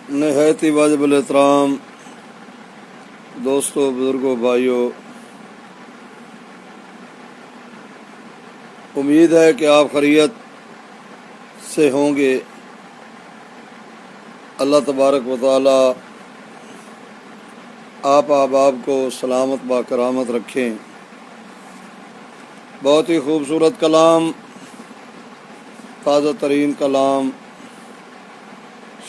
नहायत ही वाजिब एहतराम दोस्तों, बुजुर्गों, भाइयों, उम्मीद है कि आप खैरियत से होंगे। अल्लाह तबारक व तआला आप अहबाब को सलामत बाकरामत रखें। बहुत ही खूबसूरत कलाम, ताज़ा तरीन कलाम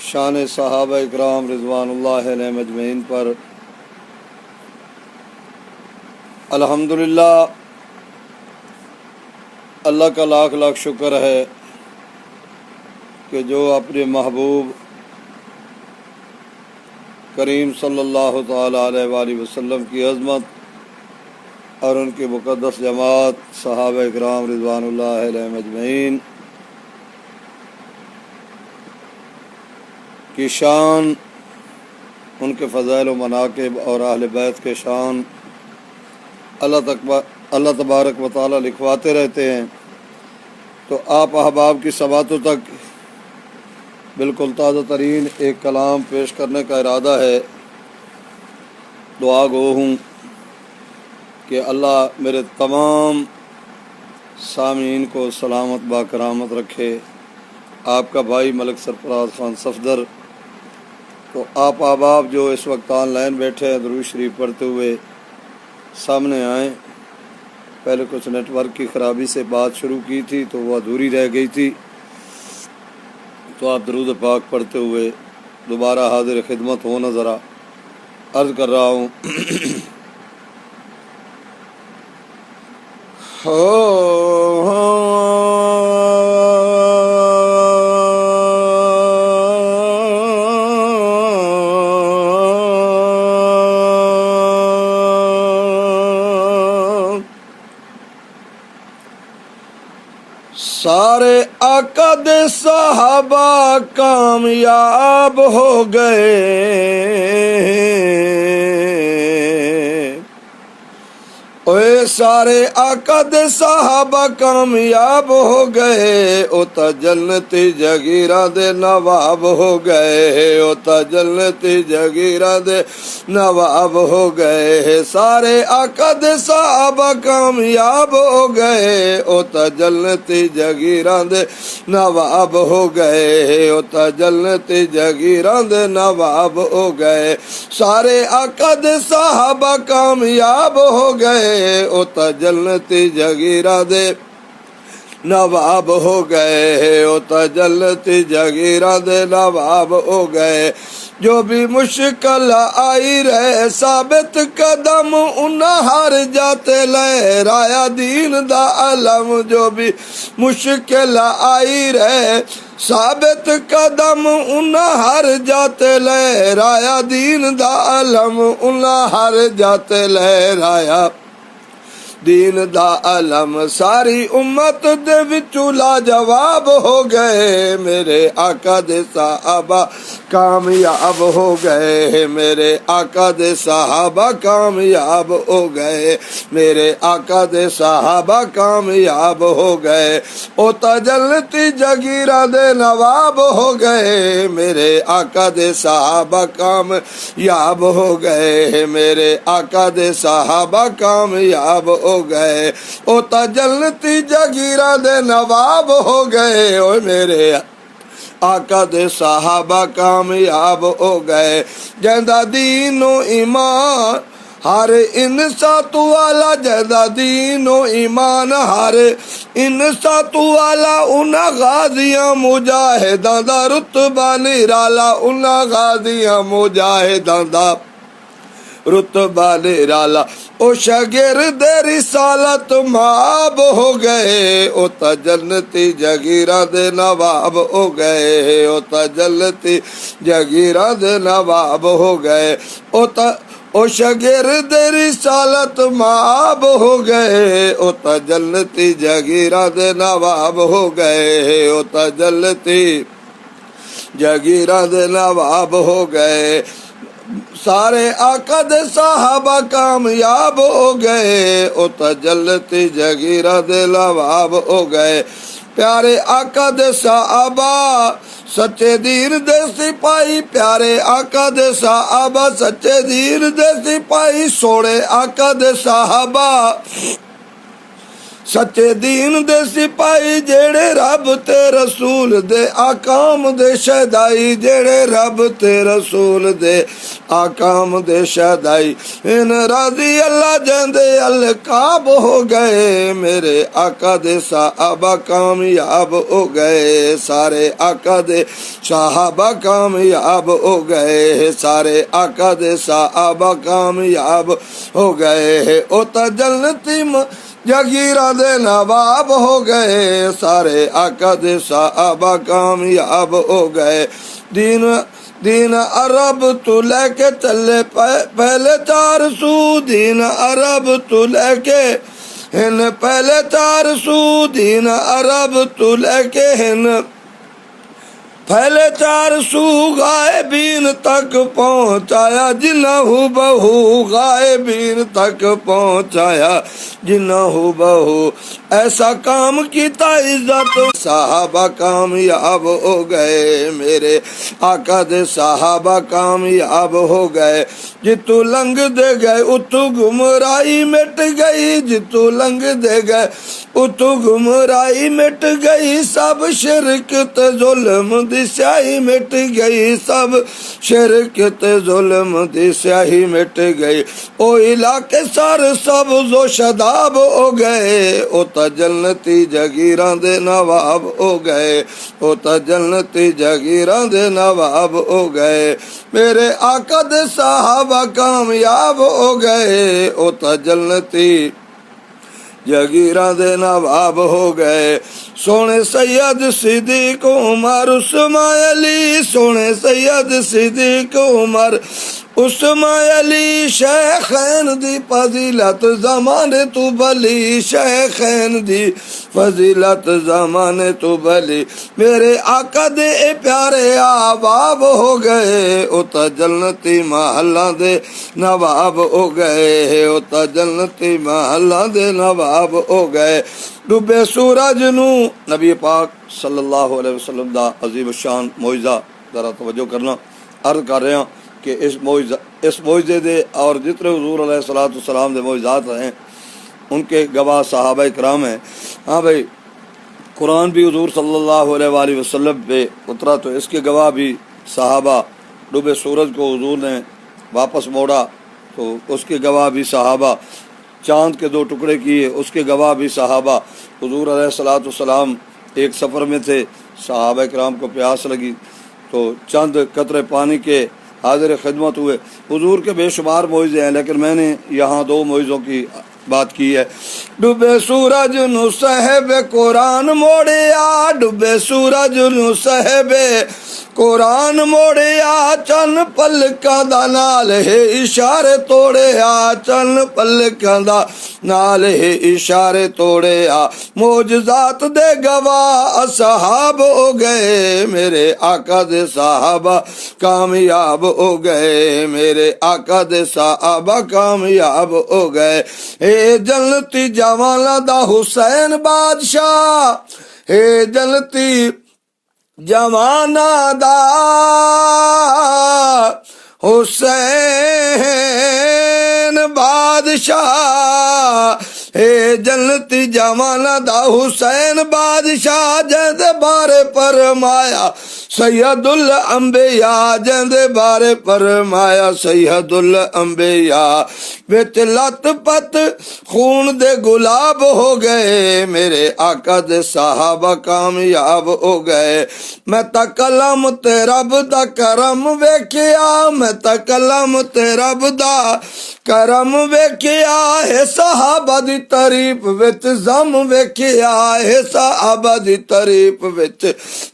शान सहाबा इकराम रिज़वानुल्लाह अलैहिम अजमईन पर अल्हम्दुलिल्लाह अल्लाह का लाख लाख शुक्र है कि जो अपने महबूब करीम सल्लल्लाहु तआला अलैहि वसल्लम की अज़मत और उनकी मुक़द्दस जमात सहाबा इकराम रिज़वानुल्लाह अलैहिम अजमईन की शान, उनके फ़ज़ाइल व मनाक़िब और अहले बैत के शान अल्लाह तबारक व तआला लिखवाते रहते हैं। तो आप अहबाब की सबातों तक बिल्कुल ताज़ा तरीन एक कलाम पेश करने का इरादा है। दुआ गो हूँ कि अल्लाह मेरे तमाम सामीन को सलामत बाकरामत रखे। आपका भाई मलिक सरफराज खान सफदर। तो आप अहबाब जो इस वक्त ऑनलाइन बैठे हैं, दुरूद शरीफ पढ़ते हुए सामने आएँ। पहले कुछ नेटवर्क की ख़राबी से बात शुरू की थी तो वह अधूरी रह गई थी, तो आप दरूद पाक पढ़ते हुए दोबारा हाजिर खिदमत होना। ज़रा अर्ज़ कर रहा हूँ सारे आका दे सहाबा कामयाब हो गए, ओए सारे आका दे सहाबा कामयाब हो गए। ओ ता जन्नती जगीरा दे नवाब हो गए, ओ ता जन्नती जगीरा दे नवाब हो गए। सारे आका दे सहाबा कामयाब हो गए, ओ ता जन्नती जगीरा दे नवाब हो गए, ओ ता जन्नती जगीरा दे नवाब हो गए। सारे आका दे सहाबा कामयाब हो गए, ओ ता जन्नती जगीरा दे नवाब हो गए, ओ ता जन्नती जगीरा दे नवाब हो गए। जो भी मुश्किल आई रहे साबित कदम उन हार जाते लहराया दीन दा अलम। जो भी मुश्किल आई रहे साबित कदम उन हार जाते लहराया दीन दा अलम, उन हार जाते लहराया दीन दा अलम। सारी उम्मत दे विचों लाजवाब हो गए, मेरे आका दे सहाबा कामयाब हो गए, मेरे आका दे सहाबा कामयाब हो गए, मेरे आका दे सहाबा कामयाब हो गए। ओ ता जन्नती जगीरा दे नवाब हो गए, मेरे आका दे सहाबा कामयाब हो गए, मेरे आका दे सहाबा कामयाब हो गए। ओ ता जन्नती जगीरा दे नवाब हो गए, ओ मेरे आका दे सहाबा कामयाब हो गए। जंदा दीनो ईमान हर इंसातु वाला, जंदा दीनो ईमान हर इंसातु वाला, उन्ना गाजियां मुजाहिदां दा रुतबा निराला, उन्ना गाजियां मुजाहिदां दा रुतबा निराला। ओ शागिर्द रिसालत माब हो गए, ओ ता जन्नती जगीरा दे नवाब हो गए, ओ ता जन्नती जगीरा दे नवाब हो गए। ओ शागिर्द रिसालत माब हो गए, ओ ता जन्नती जगीरा दे नवाब हो गए, ओ ता जन्नती जगीरा दे नवाब हो गए। सारे आका दे सहाबा कामयाब हो गए, ओ ता जन्नती जगीरा दे नवाब हो गए। प्यारे आका दे सहाबा सच्चे दीन दे सिपाही प्यारे आका दे साहबा, सच्चे दीन दे सिपाही सोने आका दे साहबा, सच्चे दीन दे सिपाही जेड़े रब ते रसूल दे आकाम दे शहदाई, जेड़े रब ते रसूल दे आकाम दे शहदाई। इन राजी अल्लाह जंदे अलकाब हो गए, मेरे आका दे साहबा कामयाब हो गए, सारे आका दे साहबा कामयाब हो गए, सारे आका दे साहबा कामयाब हो गए। ओ ता जन्नती जागीरा दे नवाब हो गए, सारे आका दे साहबा कामयाब हो गए। दीन अरब तू लेके चले पहले 400, दीन अरब तू लेके हिन पहले 400, दीन अरब तू लेके हिन पहले 400 गायबीन तक पहुँचाया, जिन्ना हु बहू गायबीन तक पहुँचाया, जिन्ना हु बहू ऐसा काम किता इज्जत साहबा कामयाब हो गए, मेरे आका दे साहबा कामयाब हो गए। जितू लंघ दे गए उतू गुमराही मिट गई, जितू लंघ दे गए उतू गुमराही मिट गई, सब शिरक ते जुल्म दी स्याही मिट गई, सब शिरक ते जुल्म दी स्याही मिट गई। ओ इलाके सर सब जो शदाब हो गए, ओ ता जन्नती जगीरां दे नवाब हो गए, ओ ता जन्नती जगीरां दे नवाब हो गए। मेरे आका दे साहबा कामयाब हो गए, ओ ता जन्नती जगीरा दे नवाब हो गए। सोने सैयद सिद्दीक उमर उस्मान अली, सोने सैयद सिद्दीक उमर उस्मान अली, शेखैन दी फजीलत ज़माने तू भली, शेखैन दी फजीलत ज़माने तू भली। मेरे आका दे प्यारे आबाब हो गए, ओ ता जन्नती महल्ला दे नवाब हो गए, ओ ता जन्नती महल्ला दे नवाब हो गए। डूबे सूरज नू नबी पाक सल्लल्लाहु अलैहि वसल्लम दा अजीम शान मोइज़ा जरा तवज्जो करना, अर्ज कर रहे हैं कि इस मोइज़े दे और जितने हुज़ूर अलैहिस्सलाम दे मोइज़ात हैं उनके गवाह सहाबा इकराम हैं। हाँ भाई, कुरान भी हुज़ूर सल्लल्लाहु अलैहि वसल्लम पे उतरा तो इसके गवाह भी सहाबा। डूबे सूरज को हुज़ूर ने वापस मोड़ा तो उसके गवाह भी सहाबा। चाँद के 2 टुकड़े किए उसके गवाह भी सहाबा। हुज़ूर अलैहिस्सलाम एक सफ़र में थे, सहाबा इकराम को प्यास लगी तो चंद कतरे पानी के हाजिर खिदमत हुए। हुज़ूर के बेशुमार मोइज़े हैं लेकिन मैंने यहाँ 2 मोइज़ों की बात की है। डूबे सूरज नु साहिबे कुरान मोड़िया, डूबे सूरज नु साहिबे कुरान मोड़िया, चन पलकां दा नाल है इशारे तोड़िया, चन पलकां दा नाल है इशारे तोड़िया। मोजज़ात दे गवाह असहाब हो गए, मेरे आका दे साहबा कामयाब हो गए, मेरे आका दे साहबा कामयाब हो गए। हे जन्नती जवाना दा हुसैन बादशाह, हे जन्नती जवाना दा हुसैन बादशाह, हे जन्नती जवाना दा हुसैन बादशाह, जंदे बारे फरमाया सैयदुल अंबिया, जंदे बारे फरमाया सैयदुल अंबिया। विच लत पत खून दे गुलाब हो गए, मेरे आका दे साहबा कामयाब हो गए। मैं तां कलम ते रब दा करम वेखिया, मैं तां कलम ते रब दा करम वेखिया, है सहाबा दी तारीफ विच जम वेखिया, है सहाबा दी तारीफ विच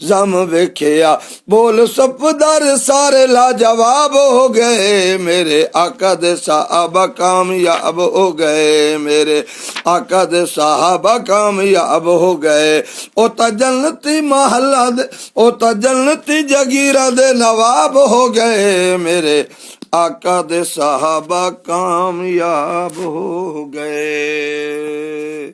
जम वेखिया। बोल सफदर सारे लाजवाब हो गए, मेरे आका दे साहबा कामयाब हो गए, मेरे आका दे साहबा कामयाब हो गए। ओ ता जन्नती महल्ला दे, ओ ता जन्नती जगीरा दे नवाब हो गए, मेरे आका दे साहबा कामयाब हो गए।